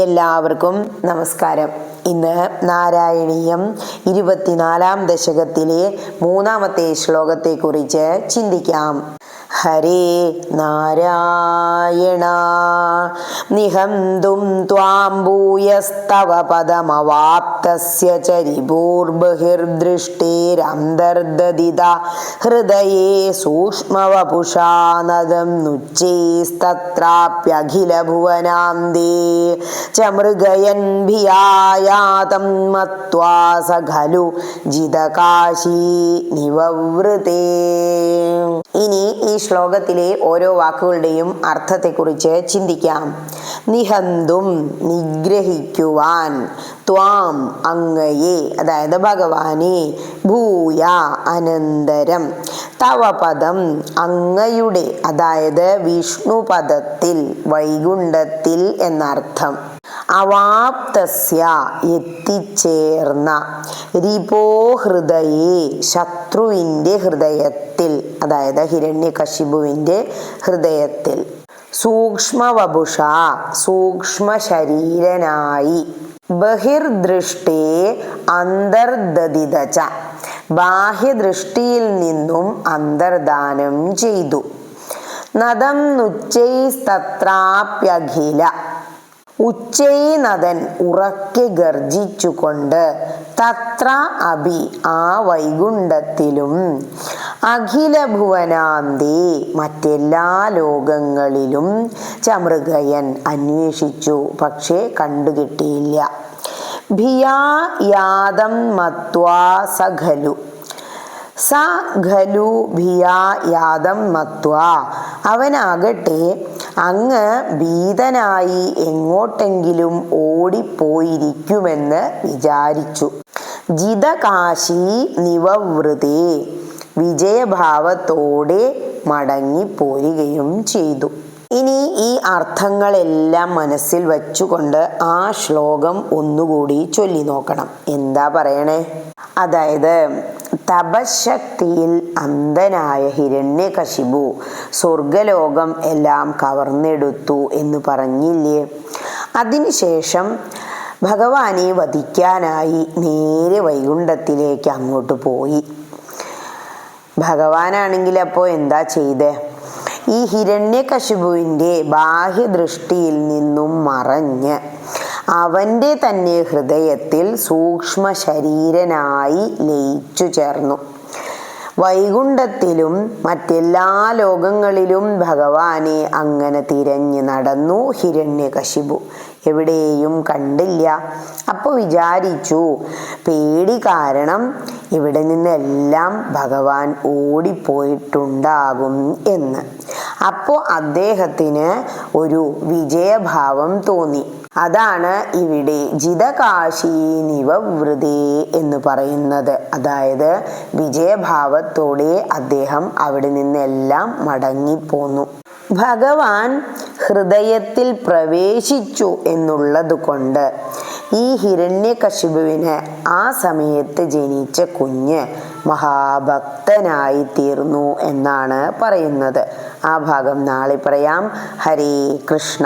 എല്ലാവർക്കും നമസ്കാരം. ഇന്ന് നാരായണീയം 24-ാം ദശകത്തിലെ 3-ാമത്തെ ശ്ലോകത്തെക്കുറിച്ച് ചിന്തിക്കാം. ഹരേ നാരായണ നിഹന്തും ത്വാം ഭൂയസ്തവ പദമവാപ്തസ്യ ചരിപൂർബഹിർദൃഷ്ടേരന്തർദദിത ഹൃദയേ സൂക്ഷ്മവപുഷാനദം നുച്ചൈസ്തത്രാപ്യഖില ഭുവനാന്തേ ച മൃഗയൻ ഭിയായാതം മത്വാ സ ഖലു ജിതകാശീ നിവവൃതേ. ഇനി ഈ ശ്ലോകത്തിലെ ഓരോ വാക്കുകളുടെയും അർത്ഥത്തെക്കുറിച്ച് ചിന്തിക്കാം. നിഹന്തും നിഗ്രഹിക്കുവാൻ, ത്വാം അങ്ങയെ അതായത് ഭഗവാനെ, ഭൂയ അനന്തരം, തവ പദം അങ്ങയുടെ അതായത് വിഷ്ണുപദത്തിൽ വൈകുണ്ഠത്തിൽ എന്നർത്ഥം, അവാപ്തസ്യ എത്തിച്ചേർന്ന, റിപോ ഹൃദയേ ശത്രുവിൻ്റെ ഹൃദയത്തിൽ അതായത് ഹിരണ്യകശിപുവിൻ്റെ ഹൃദയത്തിൽ, സൂക്ഷ്മവപുഷ സൂക്ഷ്മ ശരീരനായി, ബഹിർദൃഷ്ടേ അന്തർദദിതച ബാഹ്യദൃഷ്ടിയിൽ നിന്നും അന്തർദാനം ചെയ്തു, നദം നുച്ചൈസ്തത്രാപ്യഖില ഉച്ചൈനദൻ ഉറക്കെ ഗർജിച്ചുകൊണ്ട്, തത്ര അഭി ആ വൈകുണ്ഠത്തിലും, അഖില ഭുവനാന്തേ മറ്റെല്ലാ ലോകങ്ങളിലും, ചമൃഗയൻ അന്വേഷിച്ചു പക്ഷേ കണ്ടുകിട്ടിയില്ല, ഭിയാ യാതം മത്വാ സഖലു സ ഖലു ഭിയാ യാതം മത്വാ അവനാകട്ടെ അങ്ങ് ഭീതനായി എങ്ങോട്ടെങ്കിലും ഓടിപ്പോയിരിക്കുമെന്ന് വിചാരിച്ചു, ജിതകാശി നിവവൃതേ വിജയഭാവത്തോടെ മടങ്ങിപ്പോരുകയും ചെയ്തു. ഇനി ഈ അർത്ഥങ്ങളെല്ലാം മനസ്സിൽ വച്ചുകൊണ്ട് ആ ശ്ലോകം ഒന്നുകൂടി ചൊല്ലി നോക്കണം. എന്താ പറയണേ? അതായത് തപശക്തിയിൽ അന്ധനായ ഹിരണ്യകശിപു സ്വർഗലോകം എല്ലാം കവർന്നെടുത്തു എന്ന് പറഞ്ഞില്ലേ? അതിനുശേഷം ഭഗവാനെ വധിക്കാനായി നേരെ വൈകുണ്ഠത്തിലേക്ക് അങ്ങോട്ട് പോയി. ഭഗവാനാണെങ്കിൽ അപ്പോൾ എന്താ ചെയ്തേ? ഈ ഹിരണ്യകശിപുവിൻ്റെ ബാഹ്യദൃഷ്ടിയിൽ നിന്നും മറഞ്ഞ് അവൻ്റെ തന്നെ ഹൃദയത്തിൽ സൂക്ഷ്മ ശരീരനായി ലയിച്ചു ചേർന്നു. വൈകുണ്ഠത്തിലും മറ്റെല്ലാ ലോകങ്ങളിലും ഭഗവാനെ അങ്ങനെ തിരഞ്ഞു നടന്നു ഹിരണ്യകശിപു. എവിടെയും കണ്ടില്ല. അപ്പോൾ വിചാരിച്ചു, പേടി കാരണം ഇവിടെ നിന്നെല്ലാം ഭഗവാൻ ഓടിപ്പോയിട്ടുണ്ടാകും എന്ന്. അപ്പോൾ അദ്ദേഹത്തിന് ഒരു വിജയഭാവം തോന്നി. അതാണ് ഇവിടെ ജിതകാശീ നിവവൃതേ എന്ന് പറയുന്നത്. അതായത് വിജയഭാവത്തോടെ അദ്ദേഹം അവിടെ നിന്നെല്ലാം മടങ്ങിപ്പോന്നു. ഭഗവാൻ ഹൃദയത്തിൽ പ്രവേശിച്ചു എന്നുള്ളത് കൊണ്ട് ഈ ഹിരണ്യകശിപുവിന് ആ സമയത്ത് ജനിച്ച കുഞ്ഞ് മഹാഭക്തനായി തീർന്നു എന്നാണ് പറയുന്നത്. ആ ഭാഗം നാളെ പറയാം. ഹരേ കൃഷ്ണ.